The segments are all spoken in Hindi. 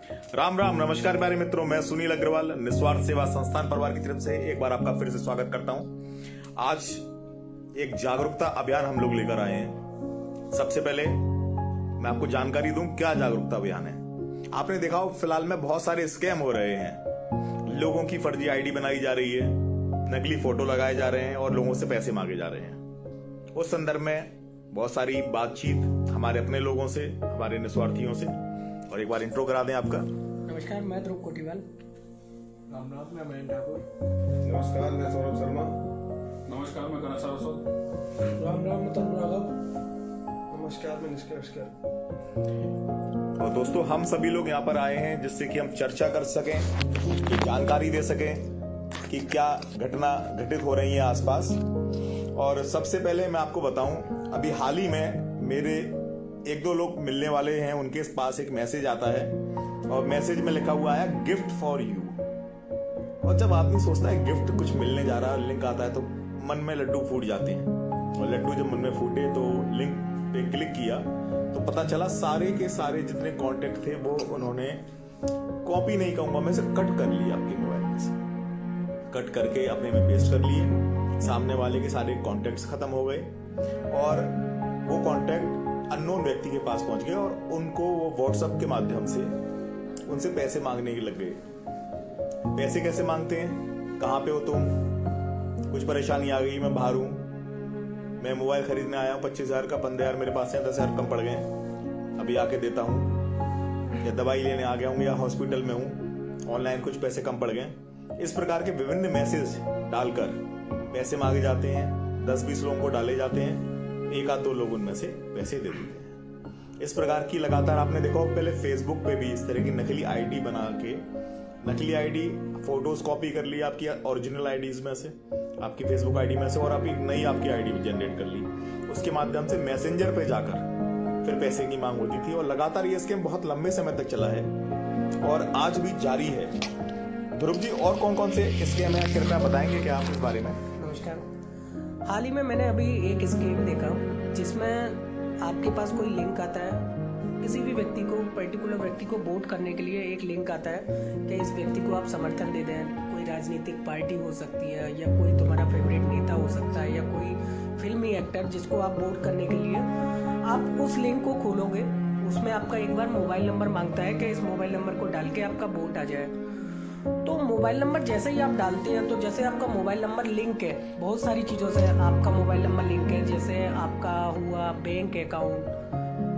राम राम, नमस्कार प्यारे मित्रों। मैं सुनील अग्रवाल निस्वार्थ सेवा संस्थान परिवार की तरफ से एक बार आपका फिर से स्वागत करता हूं। आज एक जागरूकता अभियान हम लोग लेकर आए हैं। सबसे पहले मैं आपको जानकारी दूं क्या जागरूकता अभियान है। आपने देखा हो फिलहाल में बहुत सारे स्कैम हो रहे हैं। लोगों की फर्जी आईडी बनाई जा रही है, नकली फोटो लगाए जा रहे हैं और लोगों से पैसे मांगे जा रहे हैं। उस संदर्भ में बहुत सारी बातचीत हमारे अपने लोगों से, हमारे निस्वार्थियों से। और एक बार इंट्रो करा दें आपका। नमस्कार, मैं ध्रुव कोटीवाल। राम राम, मैं महेंद्र ठाकुर। नमस्कार, मैं सौरभ शर्मा। नमस्कार, मैं कनक सारस्वत। राम राम, मैं तनु राघव। नमस्कार, मैं निष्कर्ष कर। और दोस्तों, हम सभी लोग यहाँ पर आए हैं जिससे कि हम चर्चा कर सकें, कि जानकारी दे सकें कि क्या घटना घटित हो रही है आसपास। और सबसे पहले मैं आपको बताऊं, अभी हाल ही में मेरे एक दो लोग मिलने वाले हैं, उनके पास एक मैसेज आता है और मैसेज में लिखा हुआ है गिफ्ट फॉर यू। और जब आदमी सोचता है गिफ्ट कुछ मिलने जा रहा है, लिंक आता है तो मन में लड्डू फूट जाते हैं। और लड्डू जब मन में फूटे तो लिंक पे क्लिक किया तो पता चला सारे के सारे जितने कॉन्टेक्ट थे वो उन्होंने कॉपी नहीं कहूंगा, मैं से कट कर लिया। आपके मोबाइल में से कट करके अपने में पेस्ट कर लिए। सामने वाले के सारे कॉन्टेक्ट्स खत्म हो गए और वो कॉन्टेक्ट अननोन व्यक्ति के पास पहुंच गए और उनको वो व्हाट्सएप के माध्यम से उनसे पैसे मांगने लग गए। पैसे कैसे मांगते हैं? कहाँ पे हो तुम? कुछ परेशानी आ गई, मैं बाहर हूं, मैं मोबाइल खरीदने आया हूं 25,000 का, 15,000 मेरे पास है, 10,000 कम पड़ गए, अभी आके देता हूं। या दवाई लेने आ गया हूं या हॉस्पिटल में हूं, ऑनलाइन कुछ पैसे कम पड़ गए। इस प्रकार के विभिन्न मैसेज डालकर पैसे मांगे जाते हैं। 10-20 लोगों को डाले जाते हैं, एक आध दो लोग उनमें से पैसे दे देते हैं। इस प्रकार की लगातार आपने देखा, पहले फेसबुक पे भी इस तरह की नकली आईडी बना के, नकली आईडी फोटोज कॉपी कर ली आपकी ओरिजिनल आईडीज में से, आपकी फेसबुक आईडी में से, और आप एक नई आपकी आईडी भी जनरेट कर ली। उसके माध्यम से मैसेंजर पे जाकर फिर पैसे की मांग होती थी और लगातार ये स्कीम बहुत लंबे समय तक चला है और आज भी जारी है। ध्रुव जी, और कौन कौन से स्कीम है, कृपया बताएंगे क्या आप इस बारे में? नमस्कार। हाल ही में मैंने अभी एक स्कीम देखा जिसमें आपके पास कोई लिंक आता है, किसी भी व्यक्ति को, पर्टिकुलर व्यक्ति को वोट करने के लिए एक लिंक आता है कि इस व्यक्ति को आप समर्थन दे दें। कोई राजनीतिक पार्टी हो सकती है या कोई तुम्हारा फेवरेट नेता हो सकता है या कोई फिल्मी एक्टर जिसको आप वोट करने के लिए आप उस लिंक को खोलोगे। उसमें आपका एक बार मोबाइल नंबर मांगता है कि इस मोबाइल नंबर को डाल के आपका वोट आ जाए। तो मोबाइल नंबर जैसे ही आप डालते हैं तो जैसे आपका मोबाइल नंबर लिंक है बहुत सारी चीज़ों से, आपका मोबाइल नंबर लिंक है, जैसे आपका हुआ बैंक अकाउंट,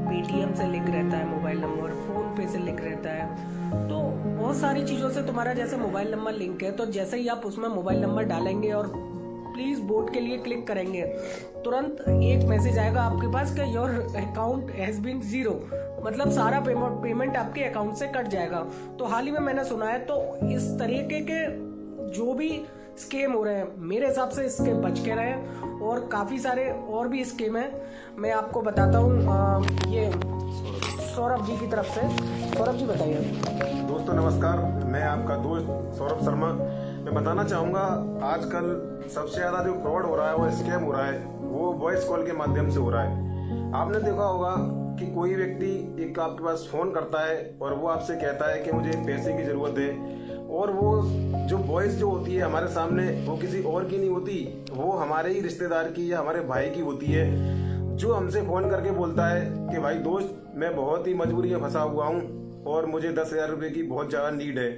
पेटीएम से लिंक रहता है मोबाइल नंबर, फोन पे से लिंक रहता है, तो बहुत सारी चीज़ों से तुम्हारा जैसे मोबाइल नंबर लिंक है। तो जैसे ही आप उसमें मोबाइल नंबर डालेंगे और प्लीज़ वोट के लिए क्लिक करेंगे, तुरंत एक मैसेज आएगा आपके पास कि your account has been zero, मतलब सारा पेमेंट आपके अकाउंट से कट जाएगा। तो हाल ही में मैंने सुना है, तो इस तरीके के जो भी स्कीम हो रहे हैं मेरे हिसाब से इसके बच के रहे। और काफ़ी सारे और भी स्कीम है, मैं आपको बताता हूँ। ये सौरभ जी की तरफ से, सौरभ जी बताइए। दोस्तों नमस्कार, मैं आपका दोस्त सौरभ शर्मा। मैं बताना चाहूँगा, आजकल सबसे ज़्यादा जो फ्रॉड हो रहा है, वो स्कैम हो रहा है, वो वॉइस कॉल के माध्यम से हो रहा है। आपने देखा होगा कि कोई व्यक्ति एक आपके पास फ़ोन करता है और वो आपसे कहता है कि मुझे पैसे की ज़रूरत है, और वो जो वॉइस जो होती है हमारे सामने, वो किसी और की नहीं होती, वो हमारे ही रिश्तेदार की या हमारे भाई की होती है, जो हमसे फ़ोन करके बोलता है कि भाई दोस्त, मैं बहुत ही मजबूरी में फंसा हुआ हूँ और मुझे 10,000 रुपये की बहुत ज़्यादा नीड है।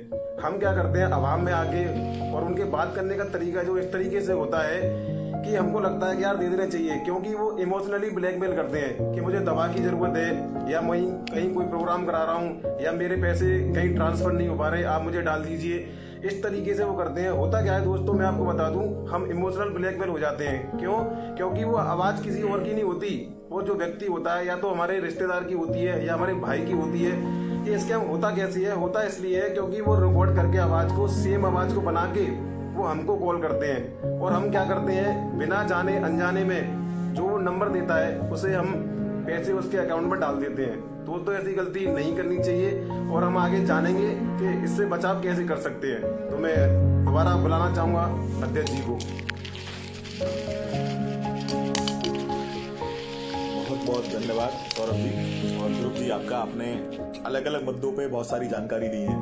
हम क्या करते हैं, आवाम में आके, और उनके बात करने का तरीका जो इस तरीके से होता है कि हमको लगता है कि यार दे देना चाहिए, क्योंकि वो इमोशनली ब्लैकमेल करते हैं कि मुझे दवा की ज़रूरत है, या मैं कहीं कोई प्रोग्राम करा रहा हूँ, या मेरे पैसे कहीं ट्रांसफ़र नहीं हो पा रहे, आप मुझे डाल दीजिए। इस तरीके से वो करते हैं। होता क्या है दोस्तों, मैं आपको बता दूं, हम इमोशनल ब्लैकमेल हो जाते हैं। क्यों? क्योंकि वो आवाज़ किसी और की नहीं होती, वो जो व्यक्ति होता है या तो हमारे रिश्तेदार की होती है या हमारे भाई की होती है। ये स्कैम होता कैसे है? होता इसलिए है क्योंकि वो रिकॉर्ड करके आवाज़ को, सेम आवाज़ को बना के वो हमको कॉल करते हैं, और हम क्या करते हैं, बिना जाने अनजाने में जो नंबर देता है उसे हम पैसे उसके अकाउंट में डाल देते हैं। तो ऐसी गलती नहीं करनी चाहिए, और हम आगे जानेंगे कि इससे बचाव कैसे कर सकते हैं। तो मैं दोबारा बुलाना चाहूँगा अध्यक्ष जी को। बहुत बहुत धन्यवाद सौरभ जी। और ध्रुव जी आपका, आपने अलग अलग मुद्दों पे बहुत सारी जानकारी दी है।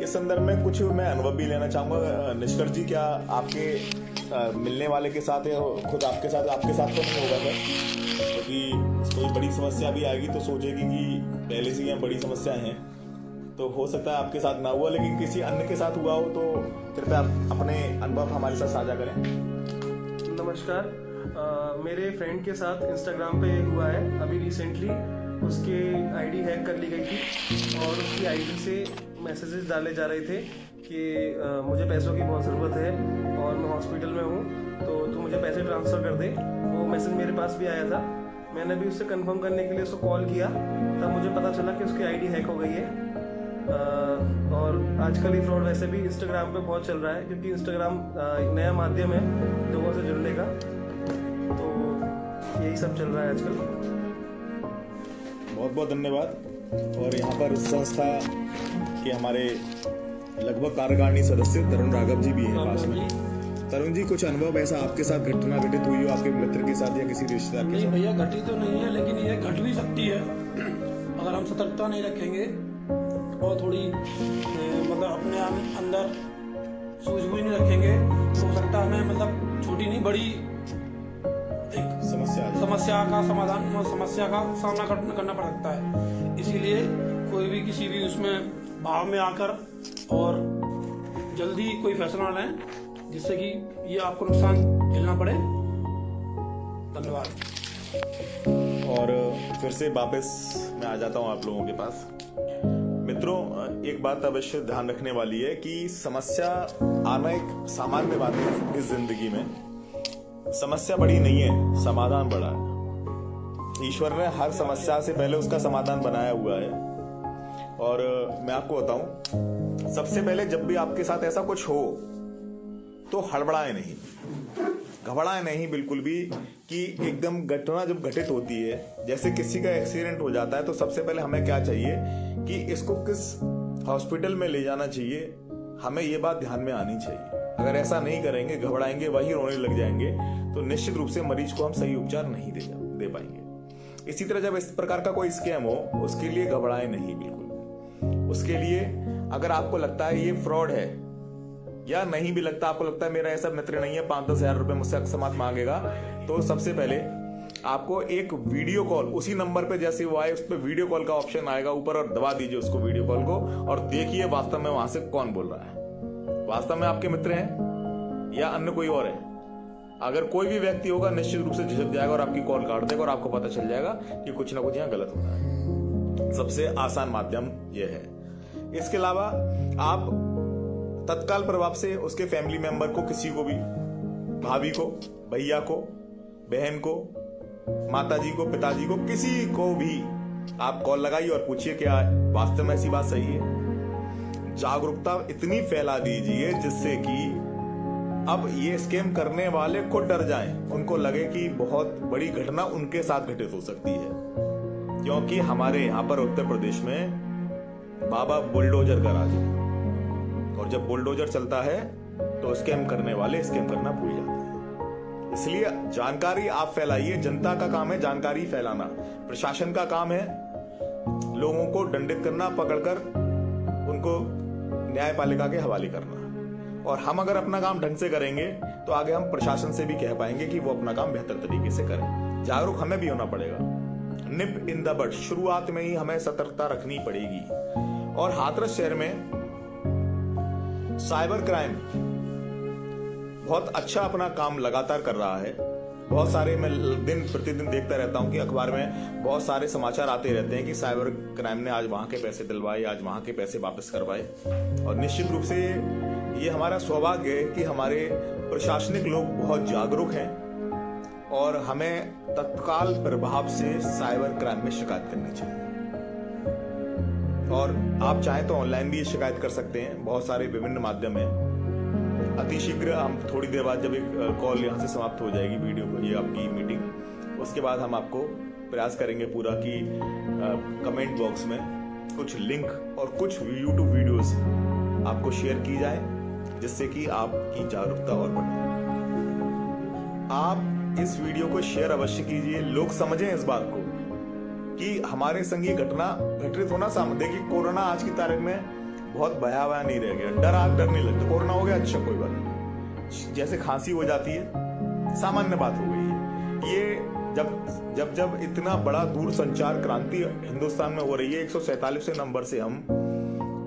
इस संदर्भ में कुछ मैं अनुभव भी लेना चाहूंगा। निष्कर्ष जी, क्या आपके मिलने वाले के साथ या खुद आपके साथ तो नहीं होगा सर, क्योंकि कोई बड़ी समस्या भी आएगी तो सोचेगी कि पहले से ही बड़ी समस्या हैं, तो हो सकता है आपके साथ ना हुआ, लेकिन किसी अन्य के साथ हुआ हो तो कृपया अपने अनुभव हमारे साथ साझा करें। नमस्कार। मेरे फ्रेंड के साथ इंस्टाग्राम पे हुआ है अभी रिसेंटली। उसकी आईडी हैक कर ली गई थी और उसकी आईडी से मैसेजेस डाले जा रहे थे कि मुझे पैसों की बहुत ज़रूरत है और मैं हॉस्पिटल में हूँ, तो तू मुझे पैसे ट्रांसफ़र कर दे। वो मैसेज मेरे पास भी आया था। मैंने भी उससे कंफर्म करने के लिए उसको कॉल किया, तब मुझे पता चला कि उसकी आईडी हैक हो गई है। और आजकल ये फ्रॉड वैसे भी इंस्टाग्राम पे बहुत चल रहा है, क्योंकि इंस्टाग्राम एक नया माध्यम है लोगों से जुड़ने का। तो यही सब चल रहा है आजकल। बहुत बहुत धन्यवाद। और यहाँ पर संस्था के हमारे लगभग कार्यकारिणी सदस्य तरुण राघव जी भी हैं पास में। तरुण जी, कुछ अनुभव ऐसा आपके साथ घटना घटित हुई हो आपके मित्र के साथ या किसी रिश्तेदार के नहीं साथ? भैया, घटी तो नहीं है, लेकिन ये घट भी सकती है अगर हम सतर्कता नहीं रखेंगे और थोड़ी मतलब अपने अंदर सूझबूझ नहीं रखेंगे तो हो सकता है हमें मतलब छोटी नहीं बड़ी एक समस्या का सामना करना पड़ सकता है। इसीलिए कोई भी किसी भी उसमें भाव में आकर और जल्दी कोई फैसला लें जिससे कि ये आपको नुकसान झेलना पड़े। धन्यवाद। और फिर से वापस मैं आ जाता हूं आप लोगों के पास। मित्रों, एक बात अवश्य ध्यान रखने वाली है कि समस्या आना एक सामान्य बात है इस जिंदगी में। समस्या बड़ी नहीं है, समाधान बड़ा है। ईश्वर ने हर समस्या से पहले उसका समाधान बनाया हुआ है। और मैं आपको बताऊं, सबसे पहले जब भी आपके साथ ऐसा कुछ हो तो हड़बड़ाएं नहीं, घबराएं नहीं बिल्कुल भी कि एकदम घटना जब घटित होती है, जैसे किसी का एक्सीडेंट हो जाता है, तो सबसे पहले हमें क्या चाहिए कि इसको किस हॉस्पिटल में ले जाना चाहिए, हमें ये बात ध्यान में आनी चाहिए। अगर ऐसा नहीं करेंगे, घबराएंगे, वही रोने लग जाएंगे, तो निश्चित रूप से मरीज को हम सही उपचार नहीं दे पाएंगे। इसी तरह जब इस प्रकार का कोई स्कैम हो, उसके लिए घबराएं नहीं बिल्कुल। उसके लिए अगर आपको लगता है ये फ्रॉड है, या नहीं भी लगता, आपको लगता है मेरा ऐसा मित्र नहीं है 5-10 हजार रुपए मुझसे अकस्मात मांगेगा, तो सबसे पहले आपको एक वीडियो कॉल उसी नंबर पे जैसे वो आए उस पर वीडियो कॉल का ऑप्शन आएगा ऊपर, और दबा दीजिए उसको वीडियो कॉल को, और देखिए वास्तव में वहां से कौन बोल रहा है। वास्तव में आपके मित्र हैं या अन्य कोई और है। अगर कोई भी व्यक्ति होगा, निश्चित रूप से झिझक जाएगा और आपकी कॉल काट देगा और आपको पता चल जाएगा कि कुछ ना कुछ यहाँ गलत हो रहा है। सबसे आसान माध्यम यह है। इसके अलावा आप तत्काल प्रभाव से उसके फैमिली मेंबर को, किसी को भी, भाभी को, भैया को, बहन को, माताजी को, पिताजी को, किसी को भी आप कॉल लगाइए और पूछिए क्या वास्तव में ऐसी बात सही है। जागरूकता इतनी फैला दीजिए जिससे कि अब ये स्कैम करने वाले खुद डर जाएं, उनको लगे कि बहुत बड़ी घटना उनके साथ घटित हो सकती है। क्योंकि हमारे यहाँ पर उत्तर प्रदेश में बाबा बुलडोजर का राज है, और जब बुलडोजर चलता है तो स्कैम करने वाले स्कैम करना भूल जाते हैं। इसलिए जानकारी आप फैलाइए। जनता का काम है जानकारी फैलाना, प्रशासन का काम है लोगों को दंडित करना, पकड़कर उनको न्यायपालिका के हवाले करना। और हम अगर अपना काम ढंग से करेंगे तो आगे हम प्रशासन से भी कह पाएंगे कि वो अपना काम बेहतर तरीके से करें। जागरूक हमें भी होना पड़ेगा। निप इन द बट, शुरुआत में ही हमें सतर्कता रखनी पड़ेगी। और हाथरस शहर में साइबर क्राइम बहुत अच्छा अपना काम लगातार कर रहा है। बहुत सारे, मैं दिन प्रतिदिन देखता रहता हूं कि अखबार में बहुत सारे समाचार आते रहते हैं कि साइबर क्राइम ने आज वहां के पैसे दिलवाए, आज वहां के पैसे वापस करवाए। और निश्चित रूप से ये हमारा सौभाग्य है कि हमारे प्रशासनिक लोग बहुत जागरूक हैं और हमें तत्काल प्रभाव से साइबर क्राइम में शिकायत करनी चाहिए। और आप चाहें तो ऑनलाइन भी शिकायत कर सकते हैं, बहुत सारे विभिन्न माध्यम हैं। अतिशीघ्र हम थोड़ी देर बाद जब एक कॉल यहाँ से समाप्त हो जाएगी, वीडियो को, ये आपकी मीटिंग, उसके बाद हम आपको प्रयास करेंगे पूरा कि कमेंट बॉक्स में कुछ लिंक और कुछ यूट्यूब वीडियोस आपको शेयर की जाए, जिससे कि आपकी जागरूकता और बढ़े। आप इस वीडियो को शेयर अवश्य कीजिए, लोग समझें इस बात को कि हमारे संग ये घटना घटित होना सामने। देखिए कोरोना आज की तारीख में बहुत भयावह नहीं रह गया, डर नहीं लगता। कोरोना हो गया, अच्छा कोई बात नहीं, जैसे खांसी हो जाती है सामान्य बात हो गई है। ये जब इतना बड़ा दूरसंचार क्रांति हिंदुस्तान में हो रही है, 147 नंबर से हम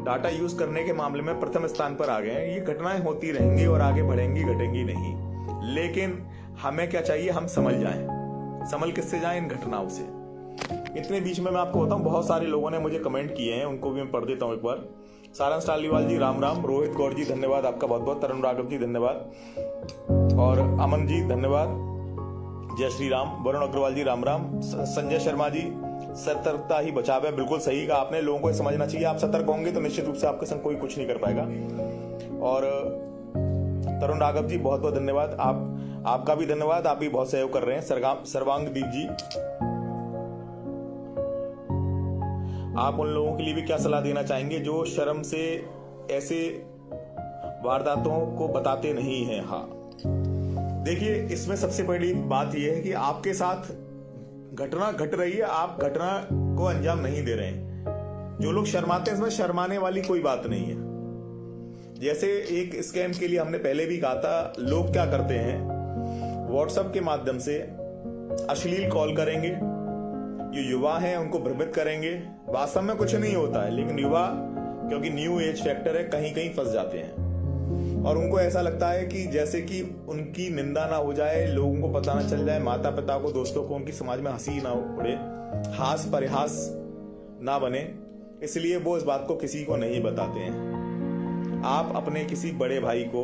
डाटा यूज करने के मामले में प्रथम स्थान पर आ गए हैं। ये घटनाएं होती रहेंगी और आगे बढ़ेंगी, घटेंगी नहीं। लेकिन हमें क्या चाहिए, हम समझ जाएं। समझ किससे जाएं? इन घटनाओं से। इतने बीच में मैं आपको बताऊं, बहुत सारे लोगों ने मुझे कमेंट किए हैं, उनको भी मैं पढ़ देता हूं एक बार। सारंश टालीवाल जी राम राम, रोहित गौर जी धन्यवाद आपका बहुत बहुत, तरुण राघव जी धन्यवाद, और अमन जी धन्यवाद, जय श्री राम, वरुण अग्रवाल जी राम राम, संजय शर्मा जी सतर्कता ही बचाव है। बिल्कुल सही कहा आपने, लोगों को समझना चाहिए। आप सतर्क होंगे तो निश्चित रूप से आपके संग कोई कुछ नहीं कर पाएगा। और तरुण राघव जी बहुत बहुत धन्यवाद, आपका भी धन्यवाद, आप भी बहुत सहयोग कर रहे हैं। सर्वांग दीप जी, आप उन लोगों के लिए भी क्या सलाह देना चाहेंगे जो शर्म से ऐसे वारदातों को बताते नहीं हैं? हाँ देखिए, इसमें सबसे बड़ी बात यह है कि आपके साथ घटना घट रही है, आप घटना को अंजाम नहीं दे रहे हैं। जो लोग शर्माते हैं, इसमें शर्माने वाली कोई बात नहीं है। जैसे एक स्कैम के लिए हमने पहले भी कहा था, लोग क्या करते हैं, व्हाट्सएप के माध्यम से अश्लील कॉल करेंगे, जो युवा हैं उनको भ्रमित करेंगे। वास्तव में कुछ नहीं होता है, लेकिन युवा क्योंकि न्यू एज फैक्टर है, कहीं कहीं फंस जाते हैं और उनको ऐसा लगता है कि जैसे कि उनकी निंदा ना हो जाए, लोगों को पता ना चल जाए, माता पिता को, दोस्तों को, उनकी समाज में हंसी ना उड़े, हास परिहास ना बने, इसलिए वो इस बात को किसी को नहीं बताते हैं। आप अपने किसी बड़े भाई को,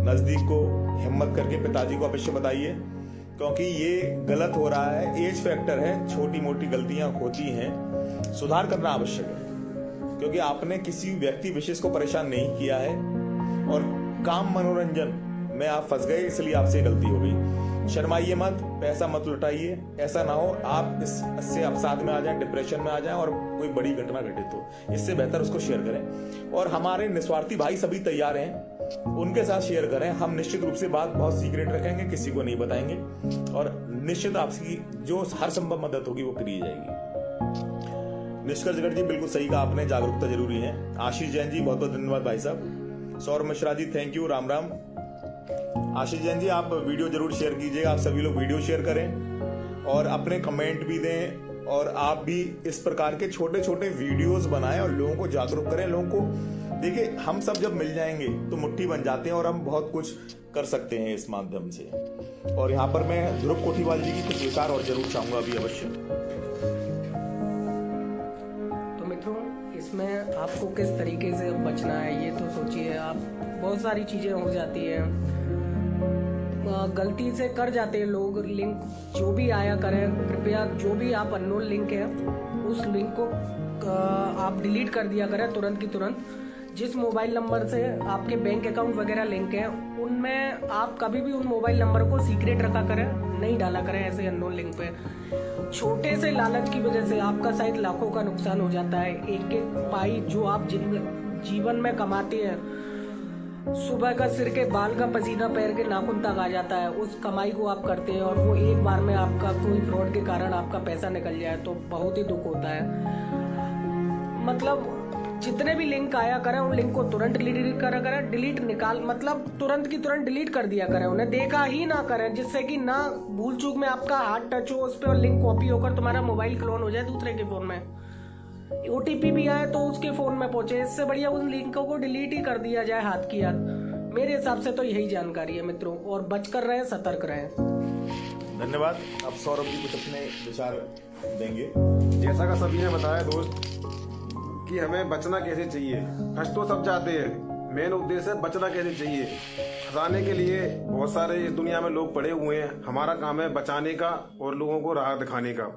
नजदीक को हिम्मत करके पिताजी को अवश्य बताइए, क्योंकि ये गलत हो रहा है, एज फैक्टर है, छोटी मोटी गलतियां होती हैं, सुधार करना आवश्यक है। क्योंकि आपने किसी व्यक्ति विशेष को परेशान नहीं किया है और काम मनोरंजन में आप फंस गए, इसलिए आपसे गलती हो गई। शर्माइए मत, पैसा मत लुटाइए, ऐसा ना हो आप इससे अवसाद में आ जाएं, डिप्रेशन में आ जाएं और कोई बड़ी घटना घटित हो। इससे बेहतर उसको शेयर करें। और हमारे निस्वार्थी भाई सभी तैयार हैं, उनके साथ शेयर करें। हम निश्चित रूप से बात बहुत सीक्रेट रखेंगे, किसी को नहीं बताएंगे और निश्चित आपकी जो हर संभव मदद होगी वो करी जाएगी। निष्कर्षगढ़ जी बिल्कुल सही कहा आपने, जागरूकता जरूरी है। आशीष जैन जी बहुत बहुत धन्यवाद भाई साहब। Saurabh Mishra ji thank you, Ram Ram. आशीष जैन जी आप वीडियो जरूर शेयर कीजिएगा, आप सभी लोग वीडियो शेयर करें और अपने कमेंट भी दें और आप भी इस प्रकार के छोटे छोटे वीडियोस बनाएं और लोगों को जागरूक करें। लोगों को देखिए, हम सब जब मिल जाएंगे तो मुट्ठी बन जाते हैं और हम बहुत कुछ कर सकते हैं इस माध्यम से। और यहाँ पर मैं ध्रुव कोठीवाल जी की कुछ विचार और जरूर चाहूंगा अभी अवश्य। तो मित्रों, इसमें आपको किस तरीके से बचना है ये तो सोचिए। आप बहुत सारी चीजें हो जाती है, गलती से कर जाते हैं लोग। लिंक जो भी आया करें, कृपया जो भी आप अननोन लिंक है उस लिंक को आप डिलीट कर दिया करें तुरंत की तुरंत। जिस मोबाइल नंबर से आपके बैंक अकाउंट वगैरह लिंक है, उनमें आप कभी भी उन मोबाइल नंबर को सीक्रेट रखा करें, नहीं डाला करें ऐसे अननोन लिंक पे। छोटे से लालच की वजह से आपका शायद लाखों का नुकसान हो जाता है। एक एक पाई जो आप जीवन में कमाते हैं, सुबह का सिर के बाल का पसीना पैर के नाखून तक आ जाता है, उस कमाई को आप करते हैं और वो एक बार में आपका कोई फ्रॉड के कारण आपका पैसा निकल जाए तो बहुत ही दुख होता है। मतलब जितने भी लिंक आया करें उन लिंक को तुरंत डिलीट करा करें, डिलीट निकाल मतलब तुरंत की तुरंत डिलीट कर दिया करें, उन्हें देखा ही ना करें, जिससे कि ना भूल चूक में आपका हाथ टच हो उस पर और लिंक कॉपी होकर तुम्हारा मोबाइल क्लोन हो जाए दूसरे के फोन में, ओटीपी भी आए तो उसके फोन में पहुंचे। इससे बढ़िया उन लिंकों को डिलीट ही कर दिया जाए हाथ की याद। मेरे हिसाब से तो यही जानकारी है मित्रों, और बचकर रहें, सतर्क रहें। धन्यवाद। अब सौरभ जी कुछ अपने विचार देंगे। जैसा का सभी ने बताया दोस्त कि हमें बचना कैसे चाहिए। फंस तो सब जाते हैं, मेन उद्देश्य है बचना कैसे चाहिए। फंसाने के लिए बहुत सारे इस दुनिया में लोग पड़े हुए हैं, हमारा काम है बचाने का और लोगों को राह दिखाने का।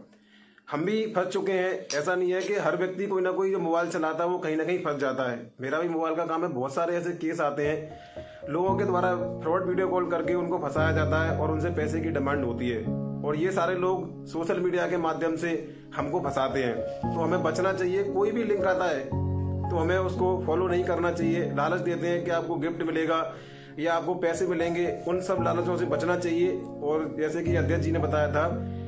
हम भी फंस चुके हैं। ऐसा नहीं है कि हर व्यक्ति कोई ना कोई जो मोबाइल चलाता है वो कहीं ना कहीं फंस जाता है। मेरा भी मोबाइल का काम है, बहुत सारे ऐसे केस आते हैं, लोगों के द्वारा फ्रॉड वीडियो कॉल करके उनको फंसाया जाता है और उनसे पैसे की डिमांड होती है और ये सारे लोग सोशल मीडिया के माध्यम से हमको फंसाते हैं। तो हमें बचना चाहिए। कोई भी लिंक आता है तो हमें उसको फॉलो नहीं करना चाहिए। लालच देते हैं कि आपको गिफ्ट मिलेगा या आपको पैसे मिलेंगे, उन सब लालचों से बचना चाहिए। और जैसे कि अध्यक्ष जी ने बताया था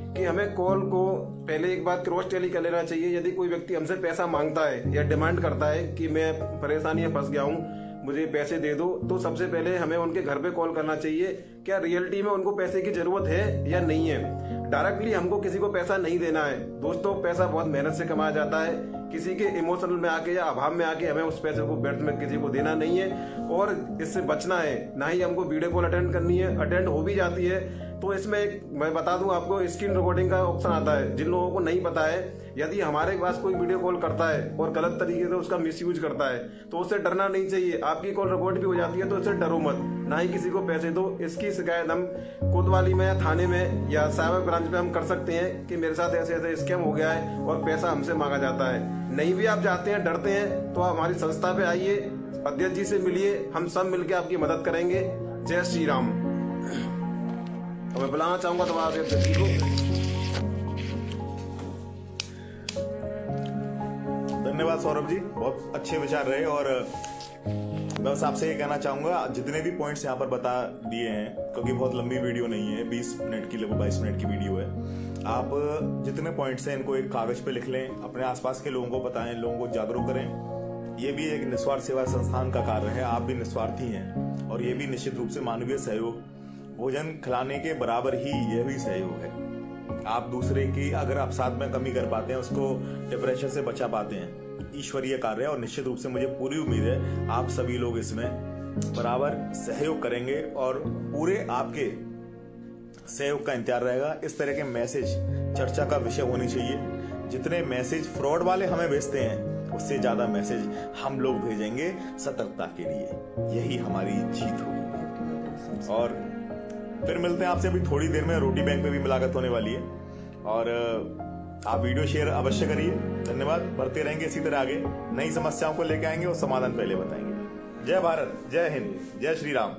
कि हमें कॉल को पहले एक बार क्रॉस टेली कर लेना चाहिए। यदि कोई व्यक्ति हमसे पैसा मांगता है या डिमांड करता है कि मैं परेशानी में फंस गया हूँ, मुझे पैसे दे दो, तो सबसे पहले हमें उनके घर पे कॉल करना चाहिए, क्या रियलिटी में उनको पैसे की जरूरत है या नहीं है। डायरेक्टली हमको किसी को पैसा नहीं देना है दोस्तों। पैसा बहुत मेहनत से कमाया जाता है, किसी के इमोशनल में आके या अभाव में आके हमें उस पैसे को व्यर्थ में किसी को देना नहीं है और इससे बचना है। ना ही हमको वीडियो कॉल अटेंड करनी है, अटेंड हो भी जाती है तो इसमें मैं बता दूं आपको, स्क्रीन रिकॉर्डिंग का ऑप्शन आता है। जिन लोगों को नहीं पता है, यदि हमारे पास कोई वीडियो कॉल करता है और गलत तरीके से उसका मिसयूज करता है तो उससे डरना नहीं चाहिए। आपकी कॉल रिकॉर्ड भी हो जाती है तो उससे डरो मत, ना ही किसी को पैसे दो। इसकी शिकायत हम कोतवाली में या थाने में या साइबर ब्रांच में हम कर सकते हैं कि मेरे साथ ऐसे ऐसे स्कैम हो गया है और पैसा हमसे मांगा जाता है। नहीं भी आप जाते हैं, डरते हैं, तो हमारी संस्था पे आइए, अध्यक्ष जी से मिलिए, हम सब मिलकर आपकी मदद करेंगे। जय श्री राम। तो मैं बुलाना चाहूंगा तुम्हारे अध्यक्ष जी को। धन्यवाद सौरभ जी, बहुत अच्छे विचार रहे। और मैं बस आपसे ये कहना चाहूंगा, जितने भी पॉइंट्स यहाँ पर बता दिए हैं, क्योंकि बहुत लंबी वीडियो नहीं है, 20 मिनट की लगभग 22 मिनट की वीडियो है, आप जितने पॉइंट्स हैं इनको एक कागज पे लिख लें, अपने आसपास के लोगों को बताएं, लोगों को जागरूक करें। ये भी एक निस्वार्थ सेवा संस्थान का कार्य है, आप भी निस्वार्थी हैं और ये भी निश्चित रूप से मानवीय सहयोग, भोजन खिलाने के बराबर ही यह भी सहयोग है। आप दूसरे की अगर आप साथ में कमी कर पाते हैं, उसको डिप्रेशन से बचा पाते हैं, ईश्वरीय कार्य है। और निश्चित रूप से मुझे पूरी उम्मीद है आप सभी लोग इसमें बराबर सहयोग करेंगे और पूरे आपके सहयोग का इंतजार रहेगा। इस तरह के मैसेज चर्चा का विषय होनी चाहिए। जितने मैसेज फ्रॉड वाले हमें भेजते हैं, उससे ज्यादा मैसेज हम लोग भेजेंगे सतर्कता के लिए। यही हमारी जीत होगी। और फिर मिलते हैं आपसे अभी थोड़ी देर में। रोटी बैंक में भी मुलाकात होने वाली है और आप वीडियो शेयर अवश्य करिए। धन्यवाद। बढ़ते रहेंगे इसी तरह आगे, नई समस्याओं को लेकर आएंगे और समाधान पहले बताएंगे। जय भारत, जय हिंद, जय श्री राम।